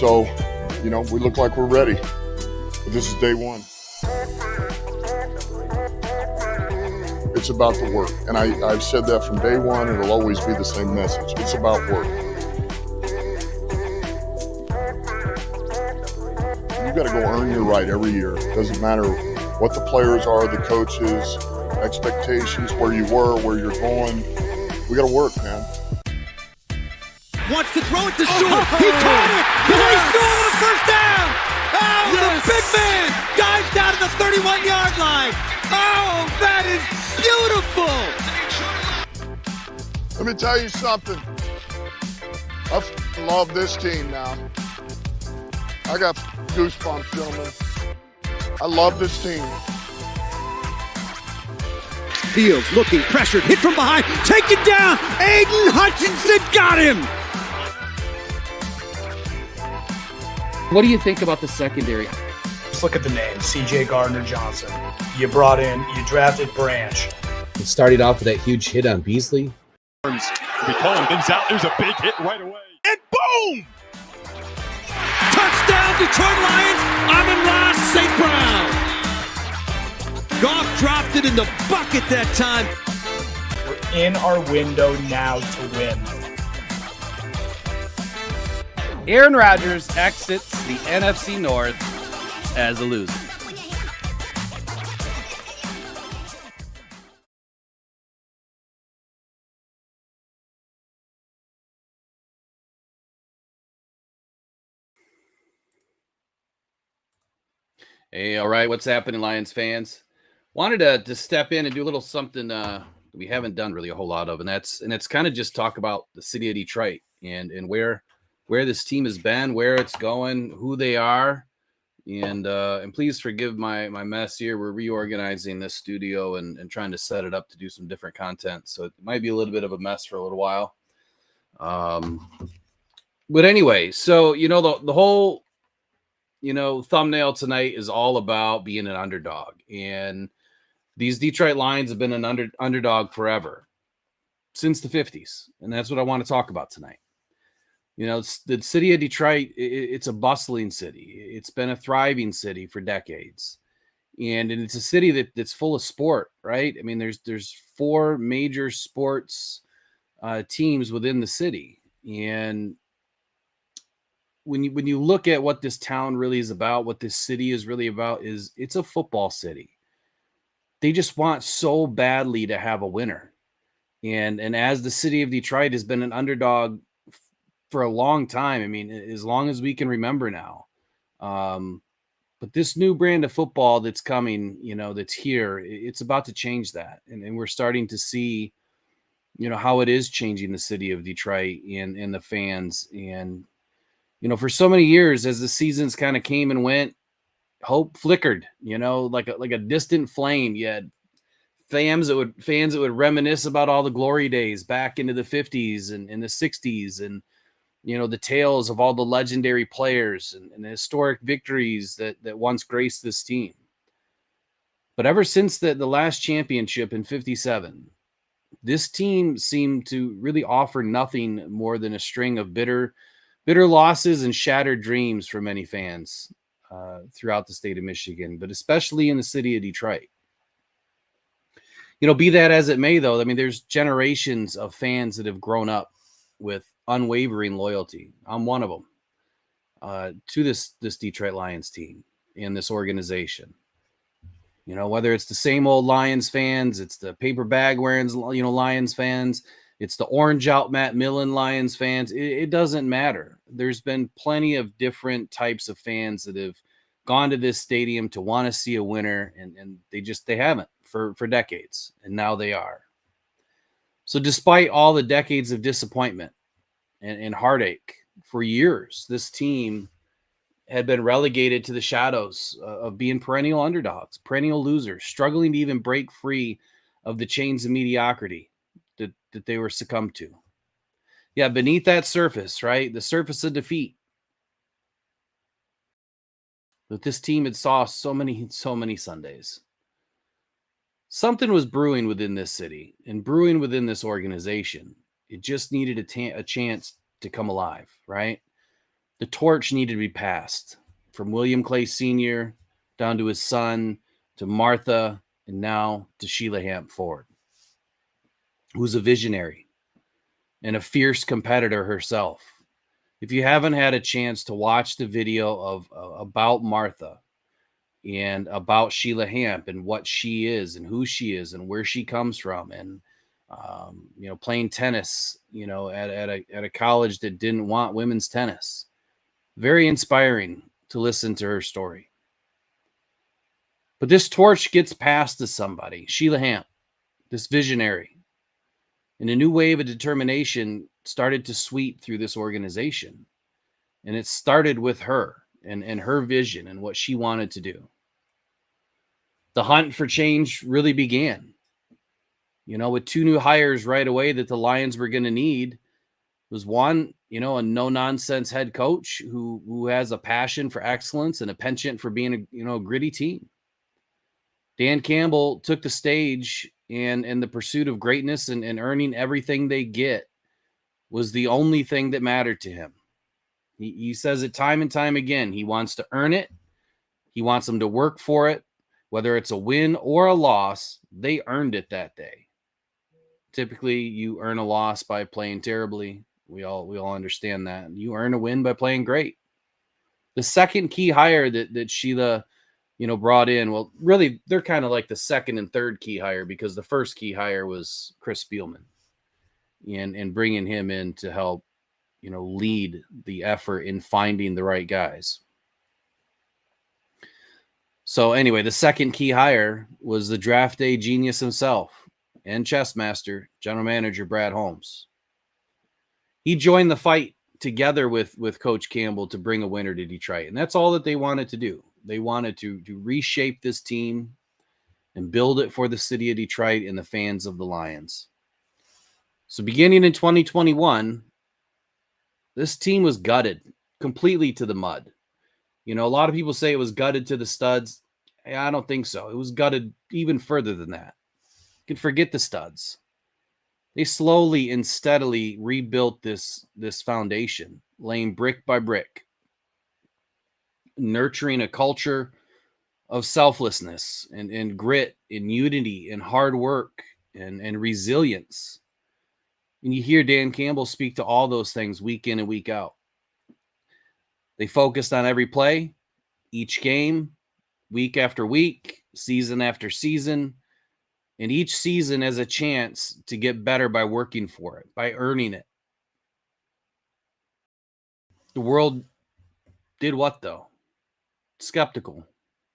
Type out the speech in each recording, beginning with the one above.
So, you know, we look like we're ready. But this is day one. It's about the work. And I've said that from day one. It'll always be the same message. It's about work. You got to go earn your right every year. It doesn't matter what the players are, the coaches, expectations, where you were, where you're going. We got to work, man. Wants to throw it to Stewart. He caught it. Billy Stewart with a first down. Oh, yes. The big man dives down to the 31-yard line. Oh, that is beautiful. Let me tell you something. I love this team now. I got goosebumps, gentlemen. I love this team. Fields looking pressured, hit from behind, taken down. Aiden Hutchinson got him. What do you think about the secondary? Just look at the name, C.J. Gardner-Johnson. You drafted Branch. It started off with that huge hit on Beasley. We call him things out. There's a big hit right away. And boom! Touchdown, Detroit Lions. Amon-Ra St. Brown. Goff dropped it in the bucket that time. We're in our window now to win. Aaron Rodgers exits the NFC North as a loser. Hey, all right, what's happening, Lions fans? Wanted to step in and do a little something we haven't done really a whole lot of, and it's kind of just talk about the city of Detroit and where this team has been, where it's going, who they are, and please forgive my mess here. We're reorganizing this studio and trying to set it up to do some different content, so it might be a little bit of a mess for a little while. But anyway, so you know the whole thumbnail tonight is all about being an underdog, and these Detroit Lions have been an underdog forever, since the 50s, and that's what I want to talk about tonight. You know, the city of Detroit, it's a bustling city. It's been a thriving city for decades. And it's a city that's full of sport, right? I mean, there's 4 major sports teams within the city. And when you look at what this town really is about, what this city is really about, is it's a football city. They just want so badly to have a winner. And as the city of Detroit has been an underdog for a long time. I mean, as long as we can remember now. But this new brand of football that's coming, that's here, it's about to change that. And we're starting to see, how it is changing the city of Detroit and the fans. And, for so many years, as the seasons kind of came and went, hope flickered, like a distant flame. You had fans that would reminisce about all the glory days back into the 50s and in the 60s, and the tales of all the legendary players and the historic victories that once graced this team. But ever since the last championship in 57, this team seemed to really offer nothing more than a string of bitter losses and shattered dreams for many fans throughout the state of Michigan, but especially in the city of Detroit. Be that as it may, though, I mean, there's generations of fans that have grown up with unwavering loyalty. I'm one of them to this Detroit Lions team and this organization. Whether it's the same old Lions fans, it's the paper bag wearing Lions fans, it's the orange out Matt Millen Lions fans. It doesn't matter. There's been plenty of different types of fans that have gone to this stadium to want to see a winner, and they haven't for decades, and now they are. So despite all the decades of disappointment and heartache for years, this team had been relegated to the shadows of being perennial underdogs, perennial losers, struggling to even break free of the chains of mediocrity that they were succumbed to. Yeah, beneath that surface, right? The surface of defeat that this team had saw so many Sundays. Something was brewing within this city and brewing within this organization. It just needed a chance to come alive, right? The torch needed to be passed from William Clay Sr. down to his son, to Martha, and now to Sheila Hamp Ford, who's a visionary and a fierce competitor herself. If you haven't had a chance to watch the video of about Martha and about Sheila Hamp and what she is and who she is and where she comes from, and playing tennis, at a college that didn't want women's tennis, very inspiring to listen to her story. But this torch gets passed to somebody, Sheila Hamp, this visionary, and a new wave of determination started to sweep through this organization. And it started with her and her vision and what she wanted to do. The hunt for change really began, with 2 new hires right away that the Lions were going to need. Was one, a no-nonsense head coach who has a passion for excellence and a penchant for being a gritty team. Dan Campbell took the stage, and the pursuit of greatness and earning everything they get was the only thing that mattered to him. He says it time and time again. He wants to earn it. He wants them to work for it. Whether it's a win or a loss, they earned it that day. Typically, you earn a loss by playing terribly. We all understand that. You earn a win by playing great. The second key hire that Sheila, brought in, well, really, they're kind of like the second and third key hire, because the first key hire was Chris Spielman, and bringing him in to help, lead the effort in finding the right guys. So anyway, the second key hire was the draft day genius himself and chess master, general manager Brad Holmes. He joined the fight together with Coach Campbell to bring a winner to Detroit. And that's all that they wanted to do. They wanted to reshape this team and build it for the city of Detroit and the fans of the Lions. So beginning in 2021, this team was gutted completely to the mud. A lot of people say it was gutted to the studs. I don't think so. It was gutted even further than that. You can forget the studs. They slowly and steadily rebuilt this foundation, laying brick by brick, nurturing a culture of selflessness and grit and unity and hard work and resilience. And you hear Dan Campbell speak to all those things week in and week out. They focused on every play, each game, week after week, season after season, and each season as a chance to get better by working for it, by earning it. The world did what, though? Skeptical,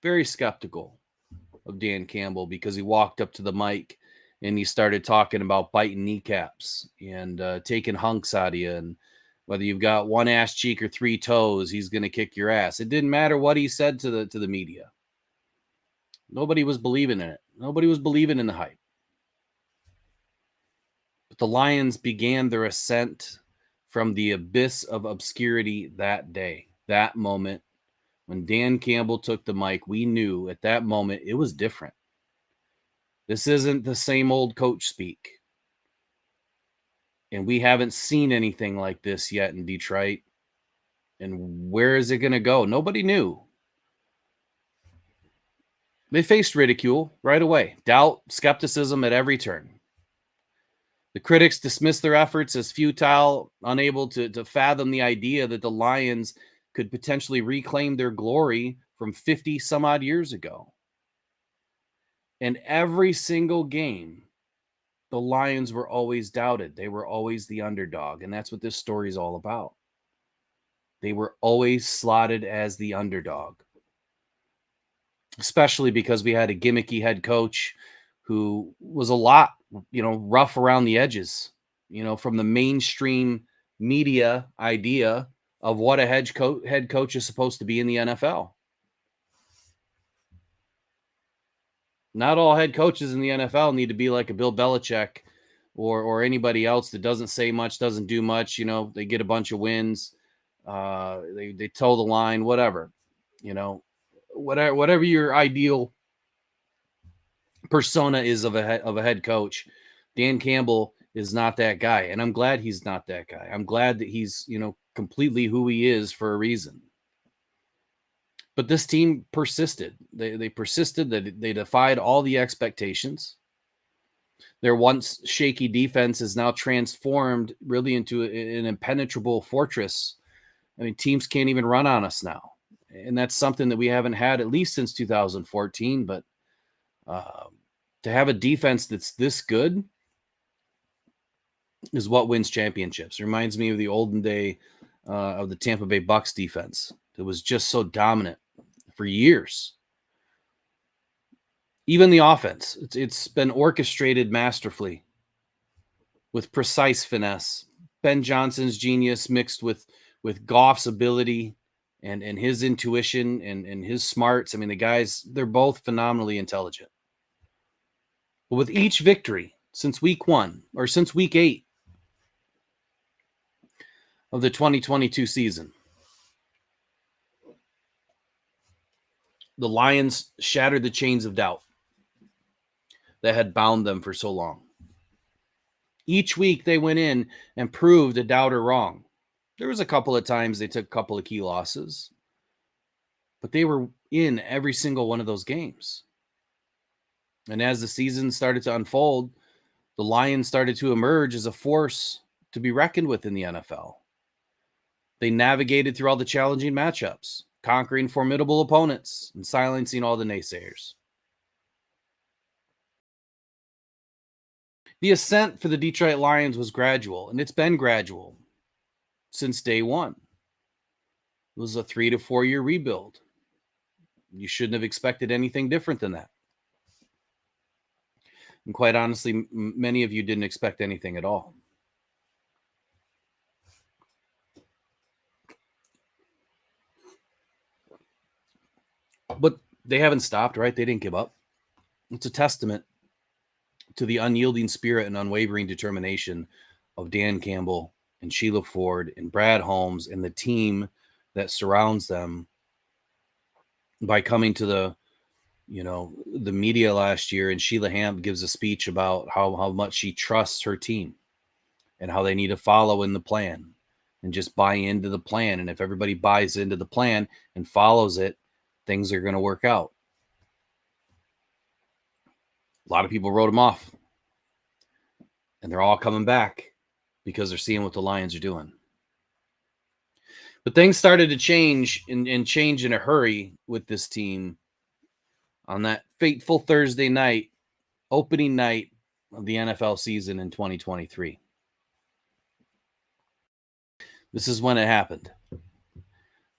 very skeptical of Dan Campbell, because he walked up to the mic and he started talking about biting kneecaps and taking hunks out of you, and whether you've got one ass cheek or 3 toes, he's going to kick your ass. It didn't matter what he said to the media. Nobody was believing in it. Nobody was believing in the hype. But the Lions began their ascent from the abyss of obscurity that day, that moment. When Dan Campbell took the mic, we knew at that moment it was different. This isn't the same old coach speak. And we haven't seen anything like this yet in Detroit. And where is it going to go? Nobody knew. They faced ridicule right away, doubt, skepticism at every turn. The critics dismissed their efforts as futile, unable to fathom the idea that the Lions could potentially reclaim their glory from 50 some odd years ago. And every single game, the Lions were always doubted. They were always the underdog. And that's what this story is all about. They were always slotted as the underdog, especially because we had a gimmicky head coach who was a lot, rough around the edges, from the mainstream media idea of what a head coach is supposed to be in the NFL. Not all head coaches in the NFL need to be like a Bill Belichick or anybody else that doesn't say much, doesn't do much. They get a bunch of wins. They toe the line, whatever, whatever your ideal persona is of a head coach. Dan Campbell is not that guy. And I'm glad he's not that guy. I'm glad that he's, you know, completely who he is for a reason. But this team persisted. They persisted. They defied all the expectations. Their once shaky defense is now transformed really into an impenetrable fortress. I mean, teams can't even run on us now. And that's something that we haven't had at least since 2014. But to have a defense that's this good is what wins championships. It reminds me of the olden day of the Tampa Bay Bucks defense. It was just so dominant for years. Even the offense, it's been orchestrated masterfully with precise finesse. Ben Johnson's genius mixed with Goff's ability and his intuition and his smarts. I mean, the guys, they're both phenomenally intelligent. But with each victory since week 1 or since week 8 of the 2022 season, the Lions shattered the chains of doubt that had bound them for so long. Each week they went in and proved a doubter wrong. There was a couple of times they took a couple of key losses, but they were in every single one of those games. And as the season started to unfold, the Lions started to emerge as a force to be reckoned with in the NFL. They navigated through all the challenging matchups, conquering formidable opponents and silencing all the naysayers. The ascent for the Detroit Lions was gradual, and it's been gradual since day one. It was a 3 to 4 year rebuild. You shouldn't have expected anything different than that. And quite honestly, many of you didn't expect anything at all. But they haven't stopped, right? They didn't give up. It's a testament to the unyielding spirit and unwavering determination of Dan Campbell and Sheila Ford and Brad Holmes and the team that surrounds them by coming to the media last year. And Sheila Hamp gives a speech about how much she trusts her team and how they need to follow in the plan and just buy into the plan. And if everybody buys into the plan and follows it, things are going to work out. A lot of people wrote them off, and they're all coming back because they're seeing what the Lions are doing. But things started to change and change in a hurry with this team on that fateful Thursday night, opening night of the NFL season in 2023. This is when it happened.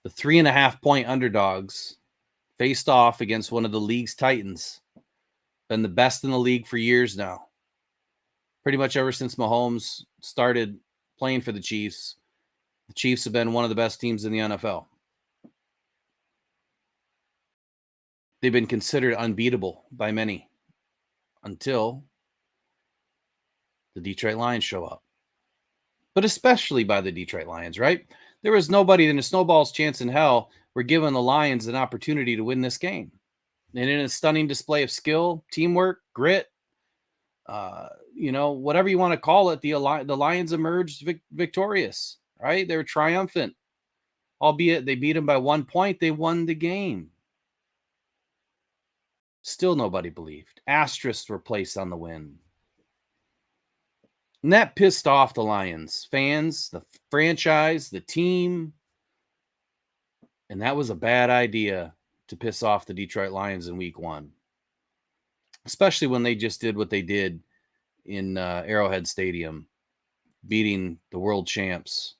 The 3.5-point underdogs faced off against one of the league's titans. Been the best in the league for years now. Pretty much ever since Mahomes started playing for the Chiefs have been one of the best teams in the NFL. They've been considered unbeatable by many until the Detroit Lions show up. But especially by the Detroit Lions, right? There was nobody in a snowball's chance in hell were giving the Lions an opportunity to win this game. And in a stunning display of skill, teamwork, grit, whatever you want to call it, the Lions emerged victorious, right? They were triumphant. Albeit they beat them by 1 point, they won the game. Still nobody believed. Asterisks were placed on the win. And that pissed off the Lions fans, the franchise, the team. And that was a bad idea to piss off the Detroit Lions in week 1. Especially when they just did what they did in Arrowhead Stadium, beating the world champs.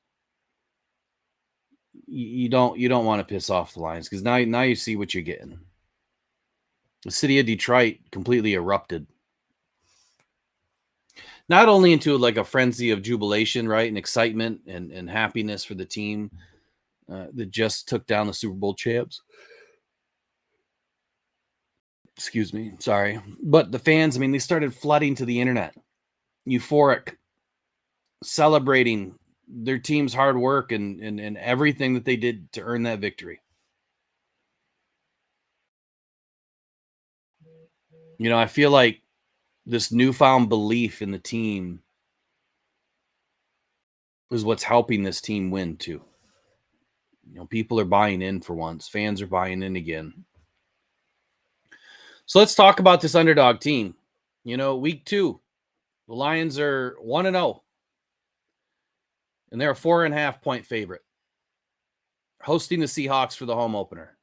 You don't want to piss off the Lions because now you see what you're getting. The city of Detroit completely erupted. Not only into like a frenzy of jubilation, right, and excitement and happiness for the team that just took down the Super Bowl champs. Excuse me, sorry. But the fans, I mean, they started flooding to the internet, euphoric, celebrating their team's hard work and everything that they did to earn that victory. You know, I feel like this newfound belief in the team is what's helping this team win too. People are buying in for once. Fans are buying in again. So let's talk about this underdog team. Week 2, the Lions are 1-0, and they're a 4.5-point favorite, hosting the Seahawks for the home opener.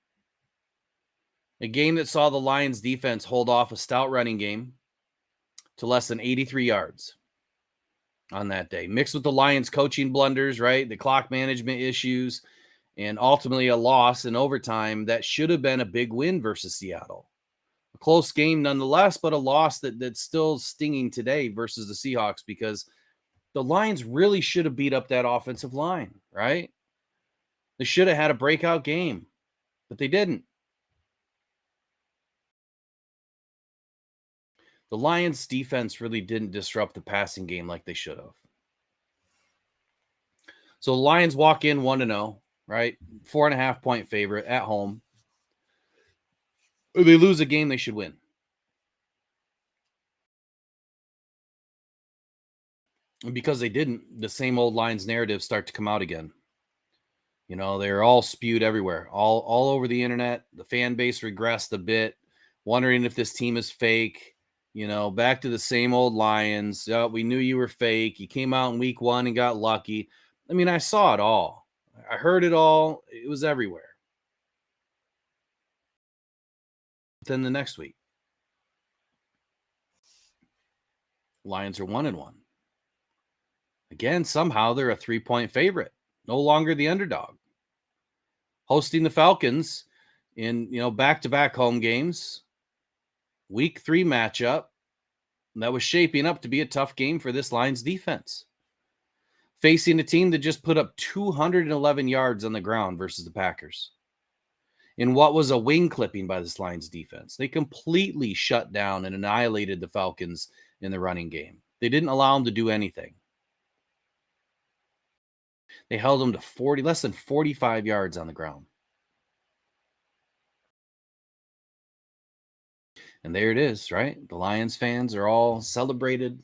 A game that saw the Lions defense hold off a stout running game to less than 83 yards on that day, mixed with the Lions coaching blunders, right? The clock management issues, and ultimately a loss in overtime that should have been a big win versus Seattle. A close game nonetheless, but a loss that's still stinging today versus the Seahawks, because the Lions really should have beat up that offensive line, right? They should have had a breakout game, but they didn't. The Lions defense really didn't disrupt the passing game like they should have. So the Lions walk in 1-0, right? 4.5-point favorite at home. They lose a game they should win. And because they didn't, the same old Lions narratives start to come out again. They're all spewed everywhere, all over the internet. The fan base regressed a bit, wondering if this team is fake. Back to the same old Lions. We knew you were fake. You came out in week 1 and got lucky. I mean, I saw it all. I heard it all. It was everywhere. Then the next week, Lions are 1-1. Again, somehow they're a 3-point favorite, no longer the underdog. Hosting the Falcons in, back-to-back home games. Week 3 matchup that was shaping up to be a tough game for this Lions defense. Facing a team that just put up 211 yards on the ground versus the Packers. In what was a wing clipping by this Lions defense. They completely shut down and annihilated the Falcons in the running game. They didn't allow them to do anything. They held them to less than 45 yards on the ground. And there it is, right? The Lions fans are all celebrated,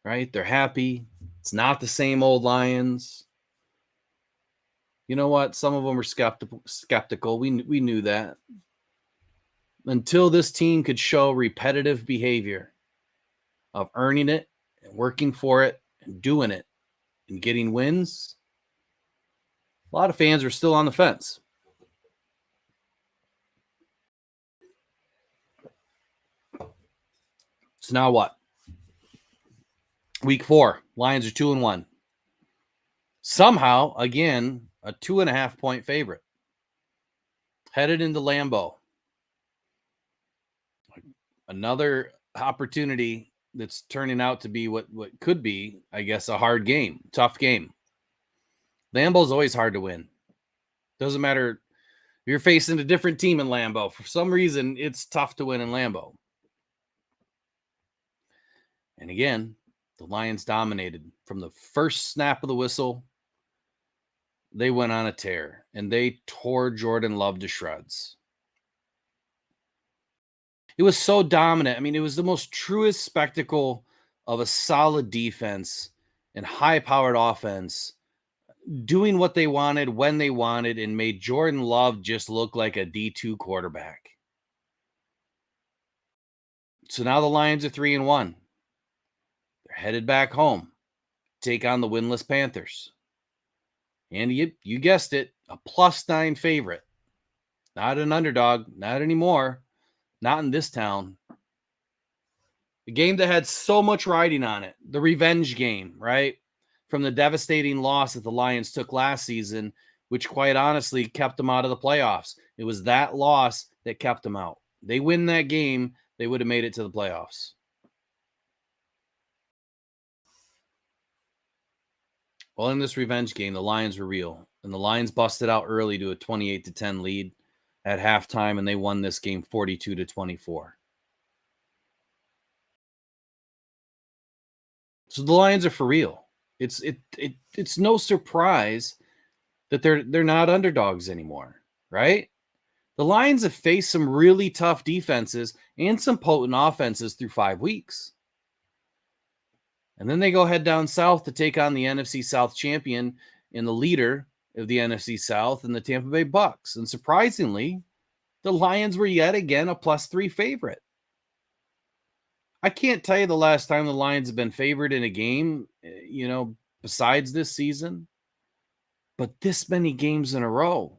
right? They're happy. It's not the same old Lions. You know what? Some of them were skeptical. We knew that. Until this team could show repetitive behavior of earning it and working for it and doing it and getting wins, a lot of fans are still on the fence. So now what? Week 4, Lions are 2-1. Somehow, again, a 2.5-point favorite. Headed into Lambeau. Another opportunity that's turning out to be what could be, I guess, a hard game, tough game. Lambeau's always hard to win. Doesn't matter if you're facing a different team in Lambeau. For some reason, it's tough to win in Lambeau. And again, the Lions dominated from the first snap of the whistle. They went on a tear, and they tore Jordan Love to shreds. It was so dominant. I mean, it was the most truest spectacle of a solid defense and high-powered offense doing what they wanted when they wanted and made Jordan Love just look like a D2 quarterback. So now the Lions are 3-1. They're headed back home, take on the winless Panthers. And you guessed it, a +9 favorite. Not an underdog, not anymore. Not in this town. The game that had so much riding on it, the revenge game, right? From the devastating loss that the Lions took last season, which quite honestly kept them out of the playoffs. It was that loss that kept them out. They win that game, they would have made it to the playoffs. Well, in this revenge game, the Lions were real. And the Lions busted out early to a 28-10 lead at halftime, and they won this game 42-24. So the Lions are for real. It's no surprise that they're not underdogs anymore, right? The Lions have faced some really tough defenses and some potent offenses through 5 weeks. And then they go head down south to take on the NFC South champion and the leader of the NFC South and the Tampa Bay Bucks. And surprisingly, the Lions were yet again a +3 favorite. I can't tell you the last time the Lions have been favored in a game, besides this season, but this many games in a row.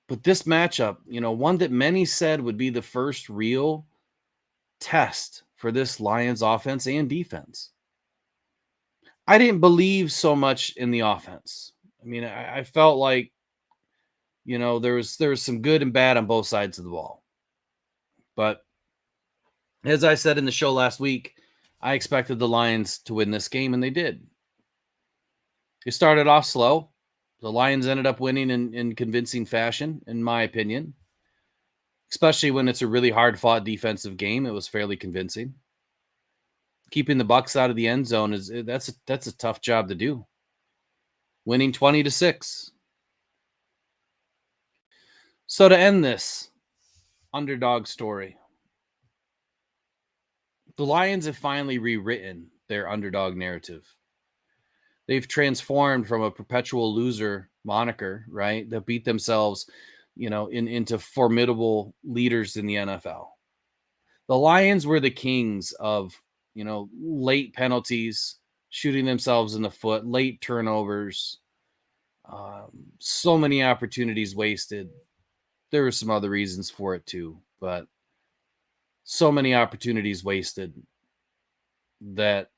But this matchup, one that many said would be the first real test for this Lions offense and defense. I didn't believe so much in the offense. I mean, I felt like, there was some good and bad on both sides of the ball. But as I said in the show last week, I expected the Lions to win this game, and they did. It started off slow. The Lions ended up winning in convincing fashion, in my opinion. Especially when it's a really hard-fought defensive game, it was fairly convincing. Keeping the Bucks out of the end zone that's a tough job to do. Winning 20-6. So to end this underdog story, the Lions have finally rewritten their underdog narrative. They've transformed from a perpetual loser moniker, right, that beat themselves, into formidable leaders in the NFL. The Lions were the kings of, late penalties, shooting themselves in the foot, late turnovers, so many opportunities wasted. There were some other reasons for it too, but so many opportunities wasted that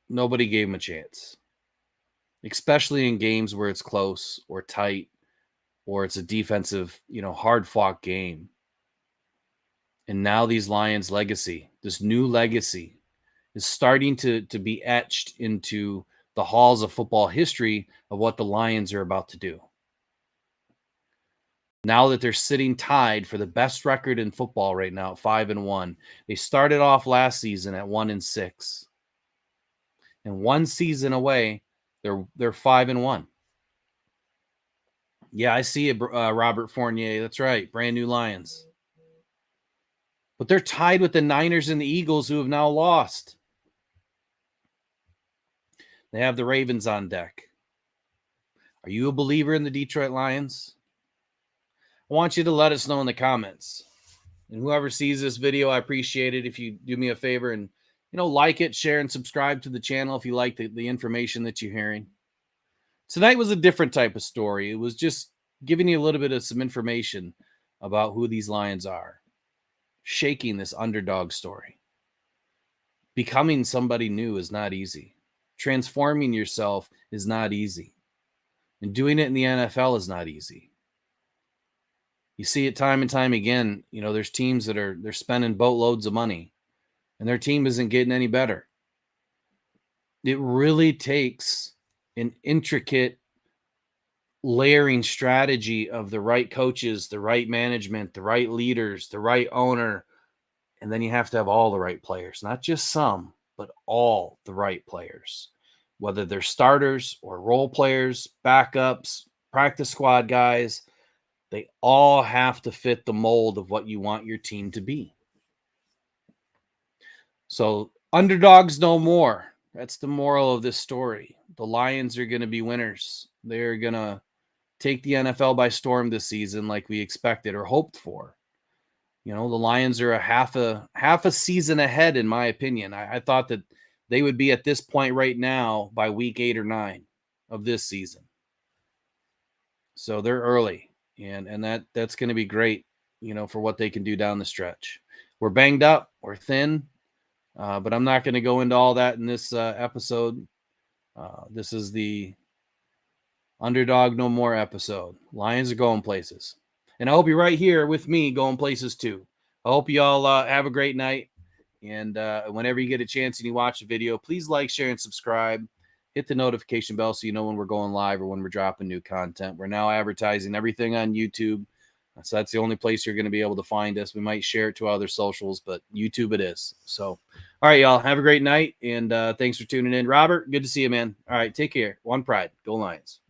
nobody gave them a chance, especially in games where it's close or tight or it's a defensive, hard-fought game. And now these Lions legacy, this new legacy, is starting to be etched into the halls of football history of what the Lions are about to do. Now that they're sitting tied for the best record in football right now at 5-1. They started off last season at 1-6. And one season away, they're 5-1. Yeah, I see it, Robert Fournier. That's right, brand new Lions. But they're tied with the Niners and the Eagles, who have now lost. They have the Ravens on deck. Are you a believer in the Detroit Lions? I want you to let us know in the comments. And whoever sees this video, I appreciate it if you do me a favor and, like it, share, and subscribe to the channel if you like the information that you're hearing. Tonight was a different type of story. It was just giving you a little bit of some information about who these Lions are. Shaking this underdog story. Becoming somebody new is not easy. Transforming yourself is not easy. And doing it in the NFL is not easy. You see it time and time again. There's teams that they're spending boatloads of money and their team isn't getting any better. It really takes an intricate layering strategy of the right coaches, the right management, the right leaders, the right owner. And then you have to have all the right players, not just some, but all the right players, whether they're starters or role players, backups, practice squad guys. They all have to fit the mold of what you want your team to be. So underdogs no more. That's the moral of this story. The Lions are going to be winners. They're going to take the NFL by storm this season like we expected or hoped for. The Lions are a half a season ahead, in my opinion. I thought that they would be at this point right now by week 8 or 9 of this season. So they're early, and that's going to be great, for what they can do down the stretch. We're banged up, we're thin, but I'm not going to go into all that in this episode. This is the Underdog No More episode. Lions are going places. And I hope you're right here with me going places too. I hope you all have a great night. And whenever you get a chance and you watch the video, please like, share, and subscribe. Hit the notification bell so you know when we're going live or when we're dropping new content. We're now advertising everything on YouTube. So that's the only place you're going to be able to find us. We might share it to other socials, but YouTube it is. So, all right, y'all. Have a great night. And thanks for tuning in. Robert, good to see you, man. All right, take care. One Pride. Go Lions.